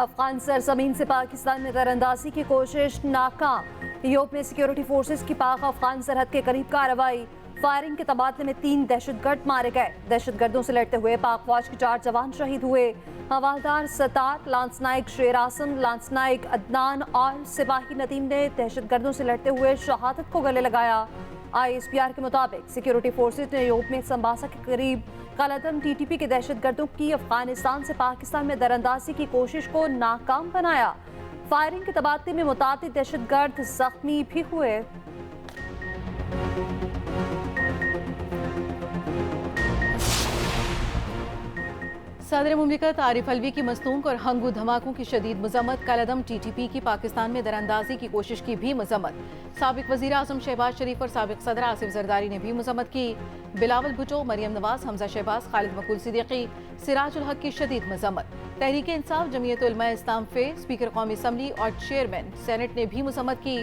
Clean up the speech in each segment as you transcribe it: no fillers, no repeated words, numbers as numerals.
अफगान सरजमीन से पाकिस्तान में दरअंदाजी की कोशिश नाकाम। यूरोप में सिक्योरिटी फोर्सेस की पाक अफगान सरहद के करीब कार्रवाई। फायरिंग के तबादले में 3 दहशतगर्द मारे गए। दहशतगर्दों से लड़ते हुए पाक फौज के 4 जवान शहीद हुए। हवालदार सतार, लांस नाइक शेर आसम, लांस नाइक अदनान और सिपाही नदीम ने दहशतगर्दों से लड़ते हुए शहादत को गले लगाया। ISPR के मुताबिक सिक्योरिटी फोर्सेज ने यूरोप में संबासा के करीब कलदम TTP के दहशतगर्दों की अफगानिस्तान से पाकिस्तान में दरअंदाजी की कोशिश को नाकाम बनाया। फायरिंग के तबादले में मुताबिक दहशतगर्द जख्मी भी हुए। सदर मुमलिकत आरिफ अलवी की मसनूक और हंगू धमाकों की शदीद मजम्मत। कलदम TTP की पाकिस्तान में दरअंदाजी की कोशिश की भी मजम्मत। साबिक वजीर आजम शहबाज शरीफ और साबिक सदर आसिफ जरदारी ने भी मजम्मत की। बिलावल भुट्टो, मरियम नवाज, हमजा शहबाज, खालिद मकबूल सिद्दीकी, सिराजुल हक की शदीद मजम्मत। तहरीक इंसाफ, जमीयत उलमा इस्लाम फे, स्पीकर कौमी असम्बली और चेयरमैन सेनेट ने भी मजम्मत की।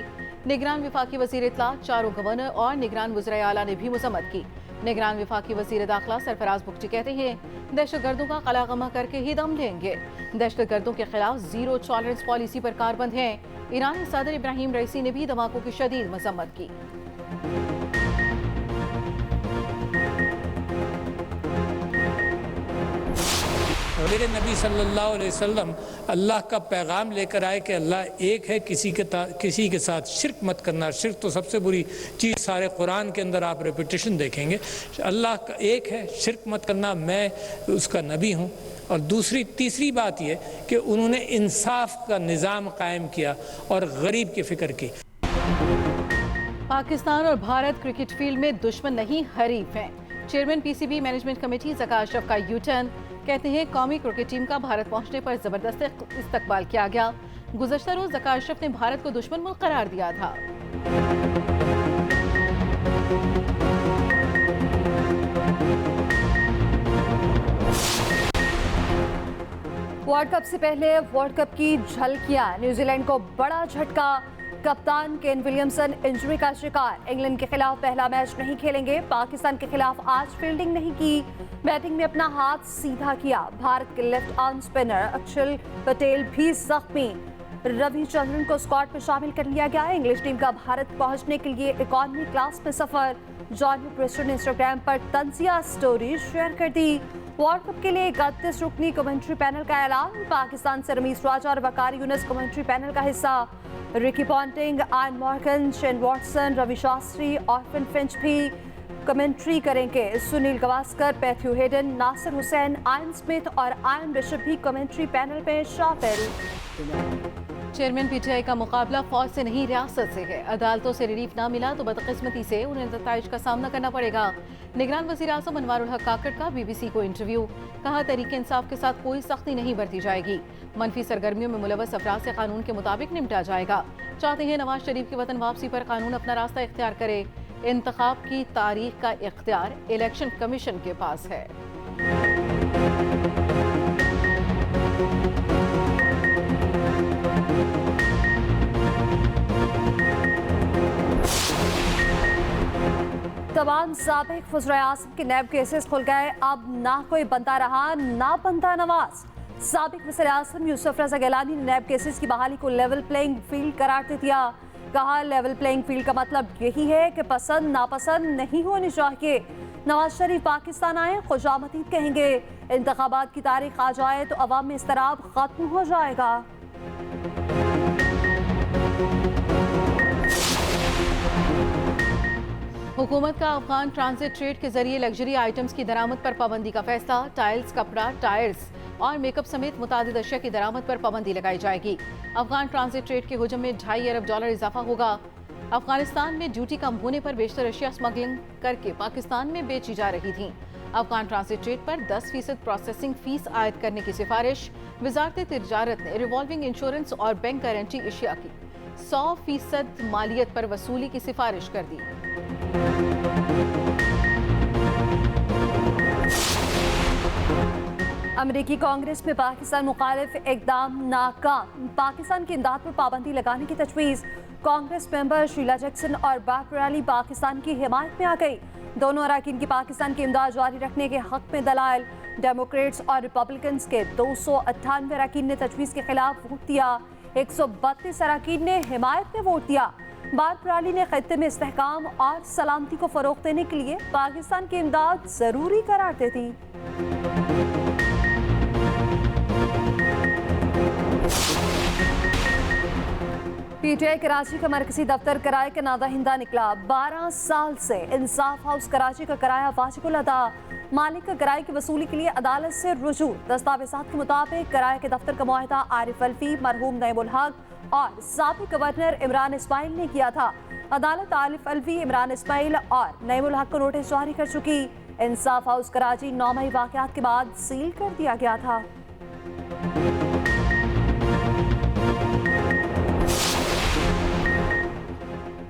निगरान विफाकी वजीर इत्तला, चारों गवर्नर और निगरान वज़ीर आला ने भी मजम्मत की। निगरान विफाकी वजीर दाखिला सरफराज बुख्ची कहते हैं दहशतगर्दों का कलागमा करके ही दम लेंगे। दहशतगर्दों के खिलाफ जीरो टॉलरेंस पॉलिसी पर कारबंद हैं। ईरानी सदर इब्राहिम रईसी ने भी धमाकों की शदीद मजम्मत की। मेरे नबी सल्लल्लाहु अलैहि वसल्लम अल्लाह का पैगाम लेकर आए कि अल्लाह एक है, किसी के साथ शिर्क मत करना। शिर्क तो सबसे बुरी चीज़ सारे कुरान के अंदर आप रेपिटेशन देखेंगे। अल्लाह का एक है, शिर्क मत करना, मैं उसका नबी हूँ। और तीसरी बात यह कि उन्होंने इंसाफ का निज़ाम कायम किया और गरीब की फ़िक्र की। पाकिस्तान और भारत क्रिकेट फील्ड में दुश्मन नहीं हरीफ हैं। Chairman PCB management committee Zaka Ashraf का U-टर्न। कहते हैं कौमी क्रिकेट टीम का भारत पहुंचने पर जबरदस्त इस्तकबाल किया गया। गुज़श्ता रोज ज़का अशरफ ने भारत को दुश्मन मुल्क करार दिया था। वर्ल्ड कप से पहले वर्ल्ड कप की झलकियां। न्यूजीलैंड को बड़ा झटका। कप्तान केन विलियमसन इंजरी का शिकार। इंग्लैंड के खिलाफ पहला मैच नहीं खेलेंगे। पाकिस्तान के खिलाफ आज फील्डिंग नहीं की, बैटिंग में अपना हाथ सीधा किया। भारत के लेफ्ट आर्म स्पिनर अक्षल पटेल भी जख्मी। रविचंद्रन को स्क्वाड में शामिल कर लिया गया। इंग्लिश टीम का भारत पहुंचने के लिए इकॉनमी क्लास में सफर। जॉनी प्रेस्टन ने इंस्टाग्राम पर तंजिया स्टोरी शेयर कर दी। वर्ल्ड कप के लिए 31 रुकनी कमेंट्री पैनल का ऐलान। पाकिस्तान से रमीज राजा और वकार यूनुस कमेंट्री पैनल का हिस्सा। Ricky Ponting, Eoin Morgan, Shane Watson, Ravi Shastri और फिंच भी कमेंट्री करेंगे। Sunil Gavaskar, Matthew Hayden, Nasser Hussain, Ian Smith और आयन बिशप भी कमेंट्री पैनल में शामिल। चेयरमैन PTI का मुकाबला फौज से नहीं रियासत से है। अदालतों से रिलीफ ना मिला तो बदकिस्मती से उन्हें नताइज का सामना करना पड़ेगा। निगरान वज़ीर आज़म अनवारुल हक काकड़ का BBC को इंटरव्यू। कहा तहरीक इंसाफ के साथ कोई सख्ती नहीं बरती जाएगी। मनफी सरगर्मियों में मुलव्वस अफराद से कानून के मुताबिक निपटा जाएगा। चाहते हैं नवाज शरीफ की वतन वापसी पर कानून अपना रास्ता इख्तियार करे। इंतखाब की तारीख का इख्तियार इलेक्शन कमीशन के पास है। तमाम साबिक वज़ीर आज़म के नैब केसेस खुल गए। अब ना कोई बनता रहा ना बनता नवाज। साबिक वज़ीर आज़म यूसुफ रज़ा गिलानी ने नैब केसेस की बहाली को लेवल प्लेइंग फील्ड करार दे दिया। कहा लेवल प्लेइंग फील्ड का मतलब यही है कि पसंद नापसंद नहीं होनी चाहिए। नवाज शरीफ पाकिस्तान आए खुशामदीद कहेंगे। इंतखाबात की तारीख आ जाए तो अवाम में इस्तराब खत्म हो जाएगा। हुकूमत का अफगान ट्रांजिट ट्रेड के जरिए लग्जरी आइटम्स की दरामद पर पाबंदी का फैसला। टाइल्स, कपड़ा, टायर्स और मेकअप समेत मुतादिद अशिया की दरामद पर पाबंदी लगाई जाएगी। अफगान ट्रांजिट ट्रेड के हुजम में $2.5 अरब इजाफा होगा। अफगानिस्तान में ड्यूटी कम होने पर बेशतर अशिया स्मगलिंग करके पाकिस्तान में बेची जा रही थी। अफगान ट्रांजिट ट्रेड पर 10% प्रोसेसिंग फीस आयद करने की सिफारिश। वजारत तिजारत ने रिवॉल्विंग इंश्योरेंस और बैंक गारंटी अशिया की 100% मालियत पर वसूली की सिफारिश कर दी। अमेरिकी कांग्रेस में पाकिस्तान मुखालिफ इकदाम नाकाम। पाकिस्तान की इमदाद पर पाबंदी लगाने की तजवीज़। कांग्रेस मेंबर शीला जैक्सन और बाबरा अली पाकिस्तान की हिमायत में आ गई। दोनों अरकान की पाकिस्तान की इमदाद जारी रखने के हक में दलाइल। डेमोक्रेट्स और रिपब्लिकन्स के 298 अरकान ने तजवीज़ के खिलाफ वोट दिया, 132 अरकान ने हिमायत में वोट दिया। बारपर रैली ने खत्ते में इस्तेहकाम और सलामती को फ़रोग़ देने के लिए पाकिस्तान की इमदाद ज़रूरी करार दे दी। पीटीआई कराची का मरकजी दफ्तर किराए का नादाहिंदा निकला। 12 साल से इंसाफ हाउस कराची का किराया वाजिबुल अदा। मालिक का किराए की वसूली के लिए अदालत से रुजू। दस्तावेज़ात के मुताबिक किराए के दफ्तर का मुआहदा आरिफ अल्वी, मरहूम नईमुल हक और साबिक गवर्नर इमरान इस्माइल ने किया था। अदालत आरिफ अल्वी, इमरान इस्माइल और नईमुल हक को नोटिस जारी कर चुकी। इंसाफ हाउस कराची 9 मई वाक़यात के बाद सील कर दिया गया था।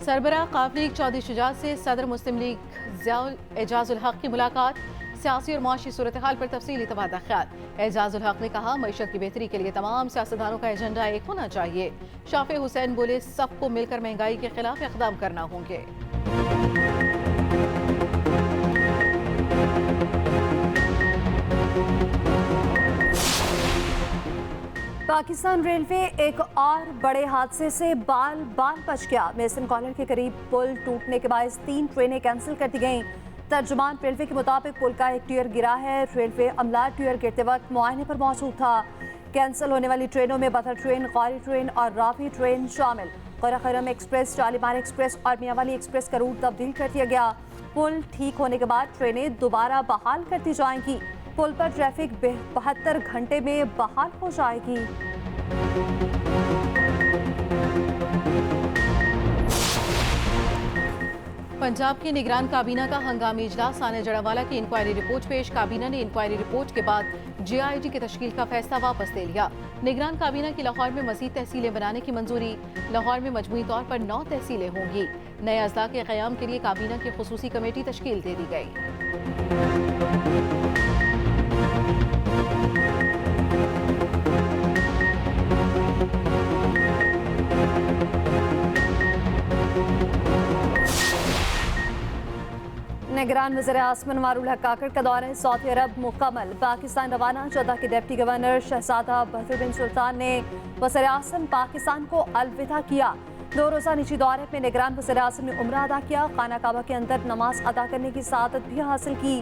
सरबराह काफ लीग चौधरी शुजात से सदर मुस्लिम लीग ज़ियाउल एजाजुल हक की मुलाकात। सियासी और मुआशी सूरत हाल पर तफसीली तबादला ख्याल। एजाजुल हक ने कहा, मईशत की बेहतरी के लिए तमाम सियासतदानों का एजेंडा एक होना चाहिए। शाफे हुसैन बोले, सबको मिलकर महंगाई के खिलाफ इक़दाम करना होंगे। पाकिस्तान रेलवे एक और बड़े हादसे से बाल बच गया। मेसन कॉर्नर के करीब पुल टूटने के बायस 3 ट्रेनें कैंसिल कर दी गईं। तर्जुमान रेलवे के मुताबिक पुल का एक टियर गिरा है। रेलवे अमला टियर गिरते वक्त मुआयने पर मौजूद था। कैंसिल होने वाली ट्रेनों में बदर ट्रेन, गौरी ट्रेन और राफी ट्रेन शामिल। क़ुर्रख़रम एक्सप्रेस, शालीमार एक्सप्रेस और मियांवाली एक्सप्रेस का रूट तब्दील कर दिया गया। पुल ठीक होने के बाद ट्रेनें दोबारा बहाल कर दी जाएंगी। पुल पर ट्रैफिक 72 घंटे में बहाल हो जाएगी। पंजाब की निगरान काबीना का हंगामी इजलास। आने जड़ावाला की इंक्वायरी रिपोर्ट पेश। काबीना ने इंक्वायरी रिपोर्ट के बाद JIG की तश्कील का फैसला वापस ले लिया। निगरान काबीना की लाहौर में मज़ीद तहसीलें बनाने की मंजूरी। लाहौर में मजमूई तौर पर 9 तहसीलें होंगी। नए अज़ला के क़याम के लिए काबीना की खुसूसी कमेटी तश्कील दे दी गई। निगरान वज़ीर आज़म अनवारुल हक काकड़ का दौरा सऊदी अरब मुकम्मल। पाकिस्तान रवाना। जद्दा के डिप्टी गवर्नर शहजादा बहर बिन सुल्तान ने वज़ीर आज़म पाकिस्तान को अलविदा किया। 2 रोज़ा निजी दौरे में निगरान वज़ीर आज़म ने उम्रा अदा किया। खाना काबा के अंदर नमाज अदा करने की सआदत भी हासिल की।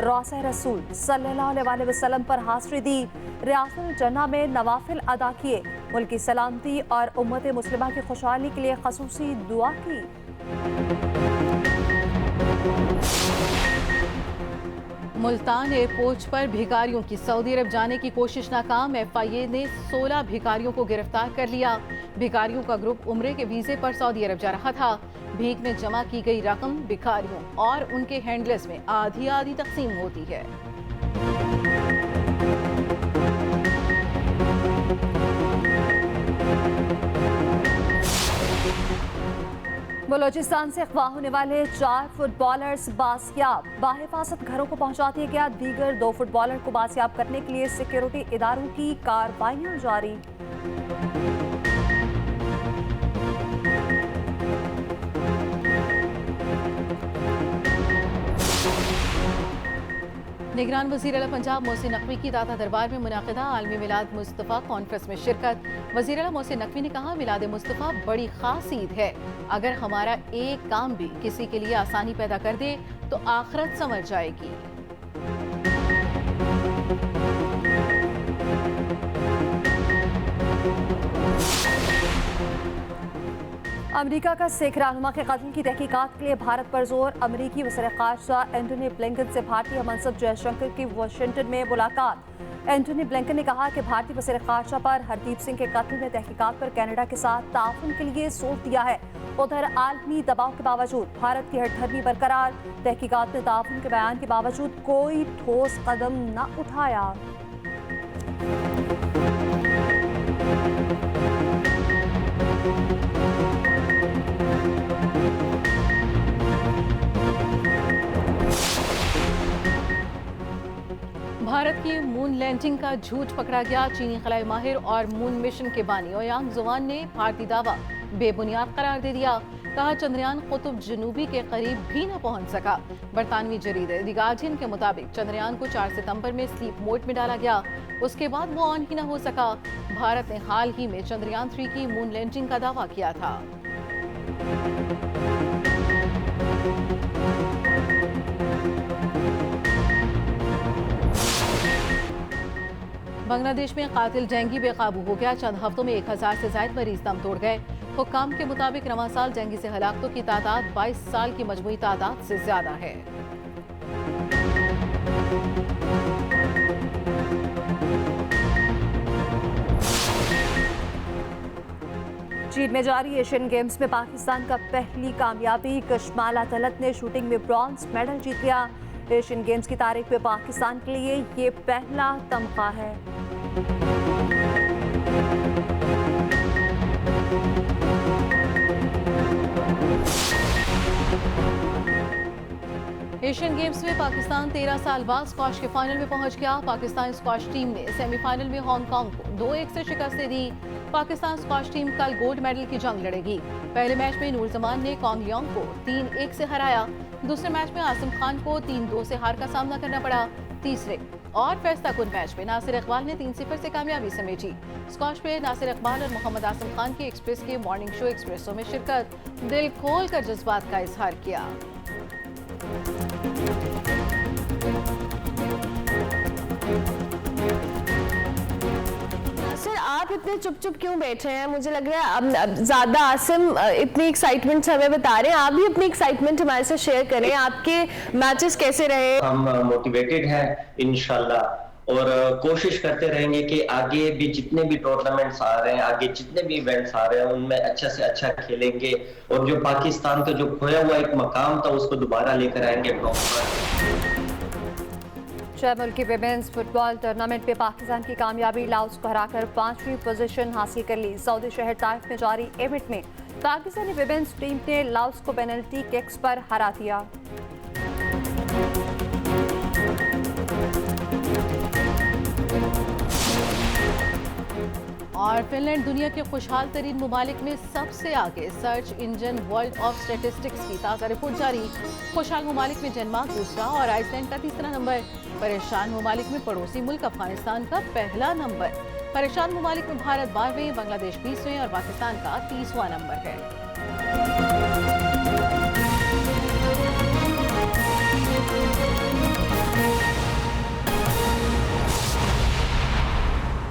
रौज़ा रसूल सल्लल्लाहु अलैहि वसल्लम पर हाज़री दी। रियासुल जन्ना में नवाफिल अदा किए। मुल्क की सलामती और उम्मत मुस्लिमा की खुशहाली के लिए ख़ुसूसी दुआ की। मुल्तान एयरपोर्ट पर भिखारियों की सऊदी अरब जाने की कोशिश नाकाम। FIA ने 16 भिखारियों को गिरफ्तार कर लिया। भिखारियों का ग्रुप उम्रे के वीज़े पर सऊदी अरब जा रहा था। भीख में जमा की गई रकम भिखारियों और उनके हैंडलर्स में आधी आधी तकसीम होती है। बलोचिस्तान से अगवा होने वाले 4 फुटबॉलर्स बासियाब। बाहिफाजत घरों को पहुंचा दिया गया। दीगर 2 फुटबॉलर को बासियाब करने के लिए सिक्योरिटी इदारों की कार्रवाइयां जारी। निगरान वज़ीर आला पंजाब मोहसिन नकवी की दाता दरबार में मुनाकिदा आलमी मिलाद मुस्तफ़ा कॉन्फ्रेंस में शिरकत। वज़ीर आला मोहसिन नकवी ने कहा, मिलाद मुस्तफ़ा बड़ी खास ईद है। अगर हमारा एक काम भी किसी के लिए आसानी पैदा कर दे तो आखिरत संवर जाएगी। अमेरिका का सिख रहनुमा के कत्ल की तहकीकात के लिए भारत पर जोर। अमेरिकी वज़ीर ख़ारजा एंटनी ब्लिंकन से भारतीय मनसब जयशंकर की वाशिंगटन में मुलाकात। एंटनी ब्लिंकन ने कहा कि भारतीय वज़ीर ख़ारजा पर हरदीप सिंह के कत्ल में तहकीकात पर कनाडा के साथ ताउन के लिए जोर दिया है। उधर आलमी दबाव के बावजूद भारत की हठधर्मी बरकरार। तहकीकात में ताउन के बयान के बावजूद कोई ठोस कदम न उठाया। भारत की मून लैंडिंग का झूठ पकड़ा गया। चीनी खलाई माहिर और मून मिशन के बानी ओयांग जुआन ने भारतीय दावा बेबुनियाद करार दे दिया। कहा चंद्रयान कुतुब जनूबी के करीब भी न पहुंच सका। बरतानवी जरीदे द गार्डियन के मुताबिक चंद्रयान को 4 सितंबर में स्लीप मोड में डाला गया, उसके बाद वो ऑन ही न हो सका। भारत ने हाल ही में चंद्रयान 3 की मून लैंडिंग का दावा किया था। बांग्लादेश में कातिल डेंगू बेकाबू हो गया। चंद हफ्तों में 1000 से ज्यादा मरीज दम तोड़ गए। हुक्काम के मुताबिक रवां साल डेंगू से हलाकतों की तादाद 22 साल की मजमूई तादाद से ज्यादा है। चीन में जारी एशियन गेम्स में पाकिस्तान का पहली कामयाबी। कशमाला तलत ने शूटिंग में ब्रॉन्ज मेडल जीत लिया। एशियन गेम्स की तारीख में पाकिस्तान के लिए ये पहला तमगा है। एशियन गेम्स में पाकिस्तान 13 साल बाद स्क्वाश के फाइनल में पहुंच गया। पाकिस्तान स्क्वाश टीम ने सेमीफाइनल में हांगकांग को 2-1 से शिकस्त दे दी। पाकिस्तान स्क्वाश टीम कल गोल्ड मेडल की जंग लड़ेगी। पहले मैच में नूर जमान ने कॉन्ग लियोंग को 3-1 से हराया। दूसरे मैच में आसिम खान को 3-2 से हार का सामना करना पड़ा। तीसरे और फैसलाकुन मैच में नासिर इकबाल ने 3-0 से कामयाबी समेटी। स्क्वाश पे नासिर इकबाल और मोहम्मद आसिम खान की एक्सप्रेस के मॉर्निंग शो एक्सप्रेसो में शिरकत, दिल खोल कर जज्बात का इजहार किया। सर आप इतने चुप चुप क्यों बैठे हैं? मुझे लग रहा है अब ज्यादा आसिम इतनी एक्साइटमेंट से हमें बता रहे हैं, आप भी अपनी एक्साइटमेंट हमारे साथ शेयर करें। आपके मैचेस कैसे रहे? हम मोटिवेटेड हैं इंशाल्लाह और कोशिश करते रहेंगे कि आगे भी जितने भी टूर्नामेंट्स आ रहे हैं, आगे जितने भी इवेंट्स आ रहे हैं उनमें अच्छा से अच्छा खेलेंगे और जो पाकिस्तान का जो खोया हुआ एक मकाम था उसको दोबारा लेकर आएंगे टॉप पर। 6 मुल्की विमेंस फुटबॉल टूर्नामेंट में पाकिस्तान की कामयाबी, लाओस को हराकर 5वीं पोजीशन हासिल कर ली। सऊदी शहर ताइफ में जारी इवेंट में पाकिस्तानी विमेंस टीम ने लाओस को पेनल्टी किक्स पर हरा दिया। और फिनलैंड दुनिया के खुशहाल तरीन ममालिक में सबसे आगे। Search engine world of statistics की ताज़ा रिपोर्ट जारी। खुशहाल ममालिक में डेनमार्क दूसरा और आइसलैंड का तीसरा नंबर। परेशान ममालिक में पड़ोसी मुल्क अफगानिस्तान का पहला नंबर। परेशान ममालिक में भारत 12वें, बांग्लादेश 20वें और पाकिस्तान का 30वां नंबर है।